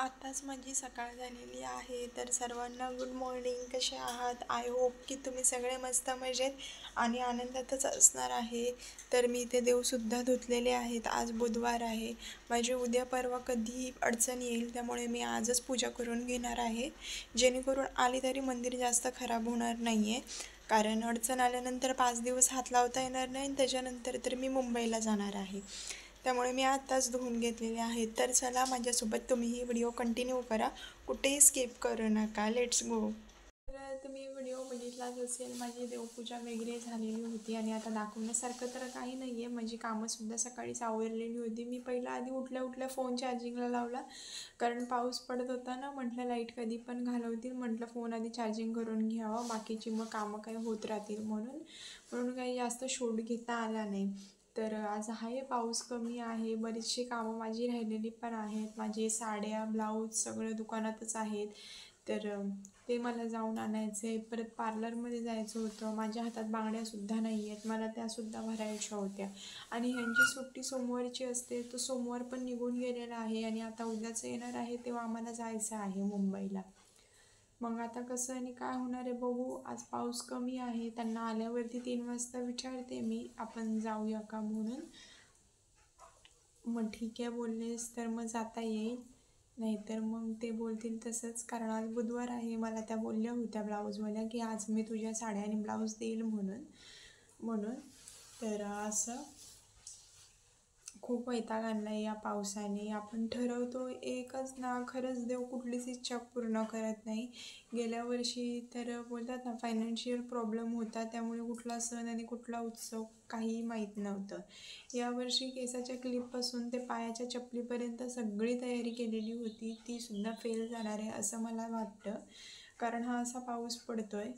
आत्ताच माझी सकाळ झालेली आहे. तर सर्वांना गुड मॉर्निंग. कसे आहात? आय होप की तुम्ही सगळे मस्त मजेत आणि आनंदातच असणार आहे. तर मी इथे देवसुद्धा धुतलेले आहेत. आज बुधवार आहे. माझी उद्या परवा कधीही अडचण येईल, त्यामुळे मी आजच पूजा करून घेणार आहे, जेणेकरून आली तरी मंदिर जास्त खराब होणार नाही आहे. कारण अडचण आल्यानंतर 5 दिवस हात लावता येणार नाही आणि त्याच्यानंतर तर मी मुंबईला जाणार आहे. त्यामुळे मी आत्ताच धुवून घेतलेले आहेत. तर चला माझ्यासोबत तुम्हीही व्हिडिओ कंटिन्यू करा, कुठेही स्किप करू नका. Let's go. तर तुम्ही व्हिडिओ बघितलाच असेल, माझी देवपूजा वगैरे झालेली होती आणि आता दाखवण्यासारखं तर काही नाही आहे. माझी कामंसुद्धा सकाळीच आवरलेली होती. मी पहिला आधी उठल्या उठल्या फोन चार्जिंगला लावला, कारण पाऊस पडत होता ना. म्हटलं लाईट कधी पण घालवतील, म्हटलं फोन आधी चार्जिंग करून घ्यावं, बाकीची मग कामं काही होत राहतील म्हणून काही जास्त शूट घेता आला नाही. तर आज आहे पाऊस कमी आहे. बरीचशी कामं माझी राहिलेली पण आहेत. माझे साड्या ब्लाऊज सगळं दुकानातच आहेत. तर ते मला जाऊन आणायचं आहे. परत पार्लरमध्ये जायचं होतं. माझ्या हातात बांगड्यासुद्धा नाही आहेत, मला त्यासुद्धा भरायच्या होत्या. आणि ह्यांची सुट्टी सोमवारची असते, तो सोमवार पण निघून गेलेला आहे आणि आता उद्याचं येणार आहे, तेव्हा आम्हाला जायचं आहे मुंबईला. मग आता कसं आणि काय होणार आहे बघू. आज पाऊस कमी आहे. त्यांना आल्यावरती 3 वाजता विचारते मी, आपण जाऊया का म्हणून. मग ठीक आहे बोललेस तर मग जाता येईल, नाहीतर मग ते बोलतील तसंच. कारण आज बुधवार आहे. मला त्या बोलल्या होत्या ब्लाऊजवाल्या की आज मी तुझ्या साड्या आणि ब्लाऊज देईल म्हणून म्हणून तर असं खूप वैताग आणला या पावसाने. आपण ठरवतो एकच ना, खरंच देव कुठलीच इच्छा पूर्ण करत नाही. गेल्या वर्षी तर बोलतात ना, फायनान्शियल प्रॉब्लेम होता, त्यामुळे कुठला सण आणि कुठला उत्सव काहीही माहीत नव्हतं. यावर्षी केसाच्या क्लिपपासून ते पायाच्या चपलीपर्यंत सगळी तयारी केलेली होती, ती सुद्धा फेल जाणार आहे असं मला वाटतं. कारण हा असा पाऊस पडतोय,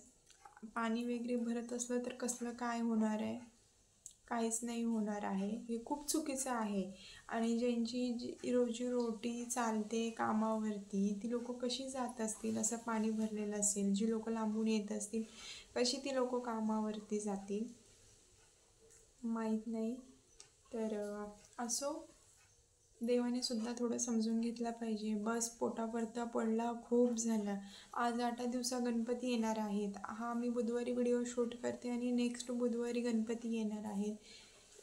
पाणी वगैरे भरत असलं तर कसलं काय होणार आहे? काहीच नाही होणार आहे. हे खूप चुकीचं आहे. आणि ज्यांची जी रोजीरोटी चालते कामावरती, ती लोकं कशी जात असतील? असं पाणी भरलेलं असेल, जी लोकं लांबून येत असतील, कशी ती लोकं कामावरती जातील माहीत नाही. तर असो, देवाने सुद्धा थोडं समजून घेतलं पाहिजे. बस पोटापुरता पडला, खूप झालं. आज 8 दिवसा गणपती येणार आहेत. हा मी बुधवारी व्हिडिओ शूट करते आणि नेक्स्ट बुधवारी गणपती येणार आहेत.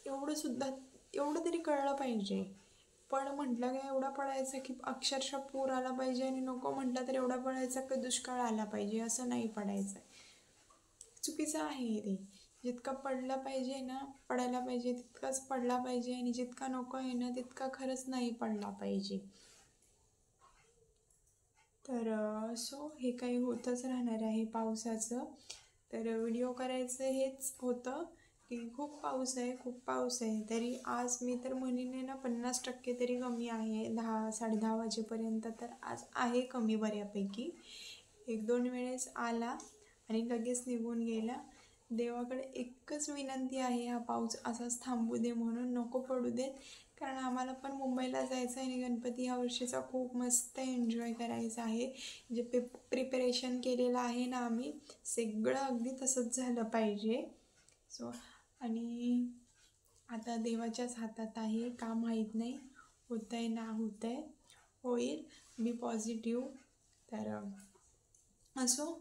एवढं तरी कळलं पाहिजे. पण म्हटलं काय एवढा पडायचा की अक्षरशः पूर आला पाहिजे, आणि नको म्हटलं तर एवढा पडायचा की दुष्काळ आला पाहिजे, असं नाही पडायचं. चुकीचं आहे ते. जितका पडला पाहिजे ना, पडायला पाहिजे तितकाच पडला पाहिजे, आणि जितका नको आहे ना तितका खरंच नाही पडला पाहिजे. तर सो हे काही होतच राहणार आहे पावसाचं. तर व्हिडिओ करायचं हेच होतं की खूप पाऊस आहे, खूप पाऊस आहे. तरी आज मी तर म्हणेन ना 50% तरी कमी आहे. 10-10:30 वाजेपर्यंत तर आज आहे कमी बऱ्यापैकी. 1-2 वेळेस आला आणि लगेच निघून गेला. देवाकडे एकच विनंती आहे, हा पाऊस असाच थांबू दे म्हणून, नको पडू देत. कारण आम्हाला पण मुंबईला जायचं आहे आणि गणपती ह्या वर्षीचा खूप मस्त एन्जॉय करायचा आहे. जे प्रिपरेशन केलेलं आहे ना आम्ही, सगळं अगदी तसंच झालं पाहिजे. सो आणि आता देवाच्याच हातात आहे, का माहीत नाही होतं आहे ना होतं आहे, होईल. बी पॉझिटिव्ह. तर असो,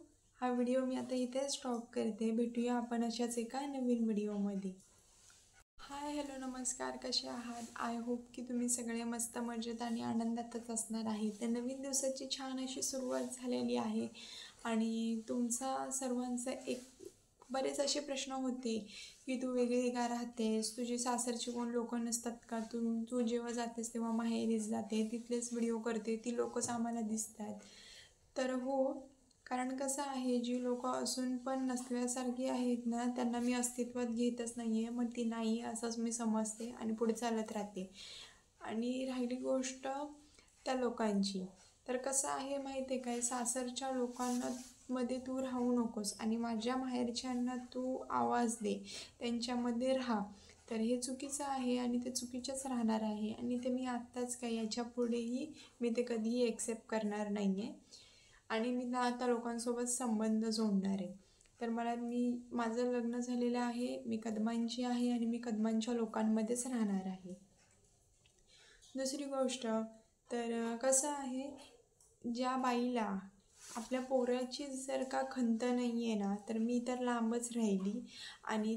हा व्हिडिओ मी आता इथे स्टॉप करते. भेटूया आपण अशाच एका नवीन व्हिडिओमध्ये. हाय हॅलो नमस्कार, कसे आहात? आय होप की तुम्ही सगळे मस्त मजेत आणि आनंदातच असणार आहे. तर नवीन दिवसाची छान अशी सुरुवात झालेली आहे आणि तुमचा सर्वांचा बरेच असे प्रश्न होते की तू वेगळी का राहतेस, तुझी सासरची कोण लोक नसतात का, तू जेव्हा जातेस तेव्हा माहेरीच जाते, तिथलेच व्हिडिओ करते, ती लोकच आम्हाला दिसतात. तर हो, कारण कसं आहे, जी लोक असून पण नसल्यासारखी आहेत ना, त्यांना मी अस्तित्वात घेतच नाही आहे. मग ती नाही असंच मी समजते आणि पुढे चालत राहते. आणि राहिली गोष्ट त्या लोकांची, तर कसं आहे माहिती आहे काय, सासरच्या लोकांना मध्ये तू राहू नकोस आणि माझ्या माहेरच्यांना तू आवाज दे, त्यांच्यामध्ये राहा. तर हे चुकीचं आहे आणि ते चुकीचंच राहणार आहे, आणि ते मी आत्ताच काय याच्या पुढेही मी ते कधीही एक्सेप्ट करणार नाही आहे. आणि मी ना आता लोकांसोबत संबंध जोडणार आहे. तर माझं लग्न झालेलं आहे, मी कदमांची आहे आणि मी कदमांच्या लोकांमध्येच राहणार आहे. दुसरी गोष्ट, तर कसं आहे, ज्या बाईला आपल्या पोराची जर का खंत नाही आहे ना, तर मी तर लांबच राहिली. आणि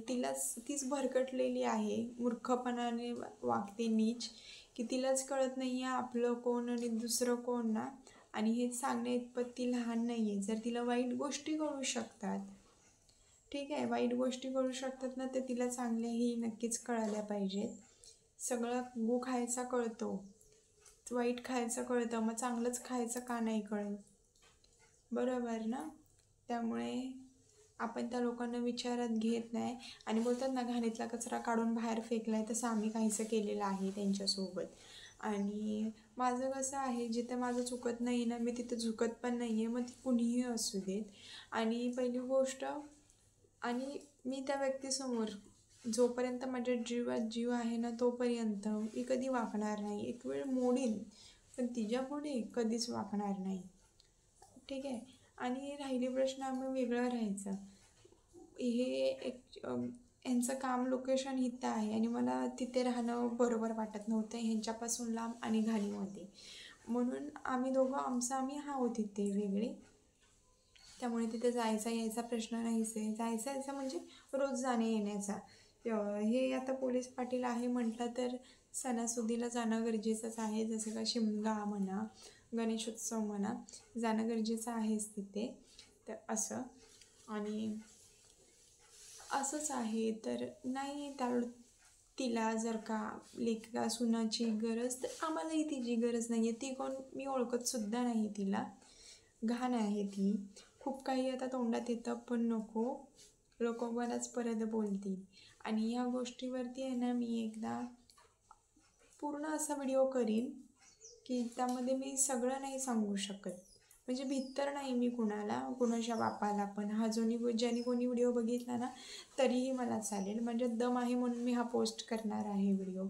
तीच भरकटलेली आहे, मूर्खपणाने वागते नीच, की तिलाच कळत नाही आहे आपलं कोण आणि दुसरं कोण ना. आणि हे सांगण्या इतपत ती लहान नाही आहे. जर तिला वाईट गोष्टी कळू शकतात, ठीक आहे, वाईट गोष्टी कळू शकतात ना, तर तिला चांगल्याही नक्कीच कळाल्या पाहिजेत. सगळं गू खायचा कळतो, वाईट खायचं कळतं, मग चांगलंच खायचं का नाही कळत? बरोबर ना? त्यामुळे आपण त्या लोकांना विचारात घेत नाही. आणि बोलतात ना, घाणीतला कचरा काढून बाहेर फेकलाय, तसं आम्ही काहीसं केलेलं आहे त्यांच्यासोबत. आणि माझं कसं आहे, जिथे माझं चुकत नाही ना, मी तिथे झुकत पण नाही आहे, मग ती कुणीही असू देत. आणि पहिली गोष्ट, आणि मी त्या व्यक्तीसमोर जोपर्यंत माझ्या जीवात जीव आहे ना, तोपर्यंत मी कधी वाकणार नाही. एक वेळ मोडीन, पण तिच्यापुढे कधीच वाकणार नाही. ठीक आहे. आणि राहिली प्रश्न, आम्ही वेगळं राहायचं. हे यांचं काम लोकेशन इथं आहे आणि मला तिथे राहणं बरोबर वाटत नव्हतं, ह्यांच्यापासून लांब आणि घाणीमध्ये. म्हणून आम्ही दोघं आम्ही आहोत तिथे वेगळे. त्यामुळे तिथे जायचा यायचा प्रश्न नाहीच आहे. जायचा यायचा म्हणजे रोज जाणे येण्याचा. हे आता पोलीस पाटील आहे म्हटलं तर सणासुदीला जाणं गरजेचंच आहे. जसं का शिमगा म्हणा, गणेशोत्सव म्हणा, जाणं गरजेचं आहेच तिथे. तर असं. आणि असंच आहे. तर नाही तिला जर का लेका सुनाची गरज, तर आम्हालाही तिची गरज नाही आहे. ती कोण मी ओळखतसुद्धा नाही तिला. घाण आहे ती. खूप काही आता तोंडात येतं, पण नको, लोक मलाच परत बोलतील. आणि ह्या गोष्टीवरती आहे ना, मी एकदा पूर्ण असा व्हिडिओ करीन की त्यामध्ये मी सगळं नाही सांगू शकत. म्हणजे भीतर नाही मी कुणाच्या बापाला पण. हा ज्याने कोणी व्हिडिओ बघितला ना, तरीही मला चालेल. म्हणजे दम आहे म्हणून मी हा पोस्ट करणार आहे व्हिडिओ.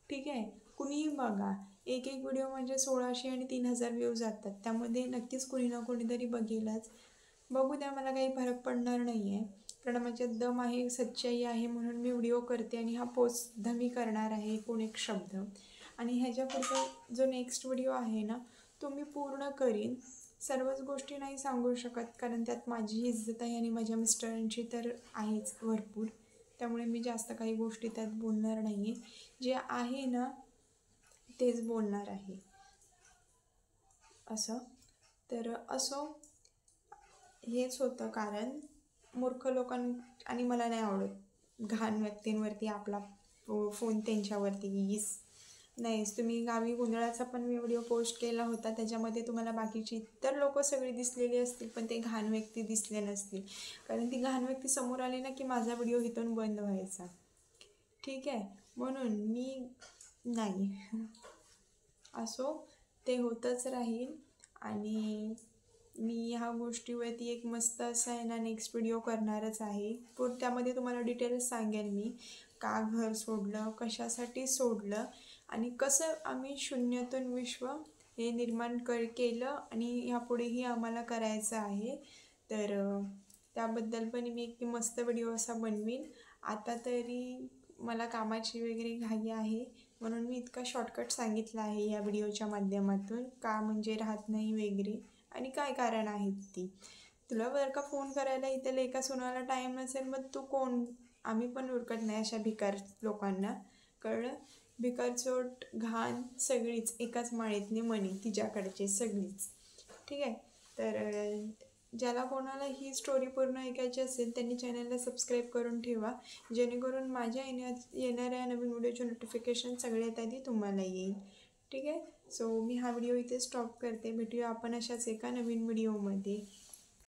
ठीक आहे. कुणीही बघा. एक व्हिडिओ म्हणजे 1600 आणि 3000 व्ह्यूज जातात. त्यामध्ये नक्कीच कोणी ना कोणीतरी बघेलच. बघू द्या, मला काही फरक पडणार नाही आहे. कारण माझ्यात दम आहे, सच्चाई आहे, म्हणून मी व्हिडिओ करते. आणि हा पोस्टसुद्धा मी करणार आहे एकूण एक शब्द. आणि ह्याच्यापुढचा जो नेक्स्ट व्हिडिओ आहे ना, तो मी पूर्ण करीन. सर्वच गोष्टी नाही सांगू शकत, कारण त्यात माझी इज्जत आहे आणि माझ्या मिस्टरांची तर आहेच भरपूर. त्यामुळे मी जास्त काही गोष्टी त्यात बोलणार नाही आहे. जे आहे ना, तेच बोलणार आहे. असं. तर असो, हेच होतं कारण. मूर्ख आणि मला नाही आवडत घाण व्यक्तींवरती आपला फोन त्यांच्यावरती नाहीच. तुम्ही गावी गोंधळाचा पण मी व्हिडिओ पोस्ट केला होता. त्याच्यामध्ये तुम्हाला बाकीची इतर लोक सगळी दिसलेली असतील, पण ते घाण व्यक्ती दिसले नसतील. कारण ती घाण व्यक्ती समोर आली ना, की माझा व्हिडिओ इथून बंद व्हायचा. ठीक आहे. म्हणून मी नाही. असो, ते होतच राहील. आणि मी ह्या गोष्टीवरती एक मस्त असा आहे ना नेक्स्ट व्हिडिओ करणारच आहे. त्यामध्ये तुम्हाला डिटेल्स सांगेल मी, का घर सोडलं, कशासाठी सोडलं, आणि कसं आम्ही शून्यातून विश्व हे निर्माण केलं आणि ह्यापुढेही आम्हाला करायचं आहे. तर त्याबद्दल पण मी एक मस्त व्हिडिओ असा बनवीन. आता तरी मला कामाची वगैरे घाई आहे, म्हणून मी इतका शॉर्टकट सांगितला आहे या व्हिडिओच्या माध्यमातून. का म्हणजे राहत नाही वगैरे, आणि काय कारण आहेत ती. तुला जर का फोन करायला इथे लेका सुनाला टाईम नसेल, मग तू कोण? आम्ही पण उरकत नाही अशा भिकार लोकांना, कळलं? भिकारचोट घाण सगळीच एकाच माळेतली मणी, तिच्याकडचे सगळीच. ठीक आहे. तर ज्याला कोणाला ही स्टोरी पूर्ण ऐकायची असेल त्यांनी चॅनलला सबस्क्राईब करून ठेवा, जेणेकरून माझ्या येणाऱ्या नवीन व्हिडिओचे नोटिफिकेशन सगळ्यात आधी तुम्हाला येईल. ठीक आहे. सो मी हा व्हिडिओ इथे स्टॉप करते. भेटूया आपण अशाच एका नवीन व्हिडिओमध्ये.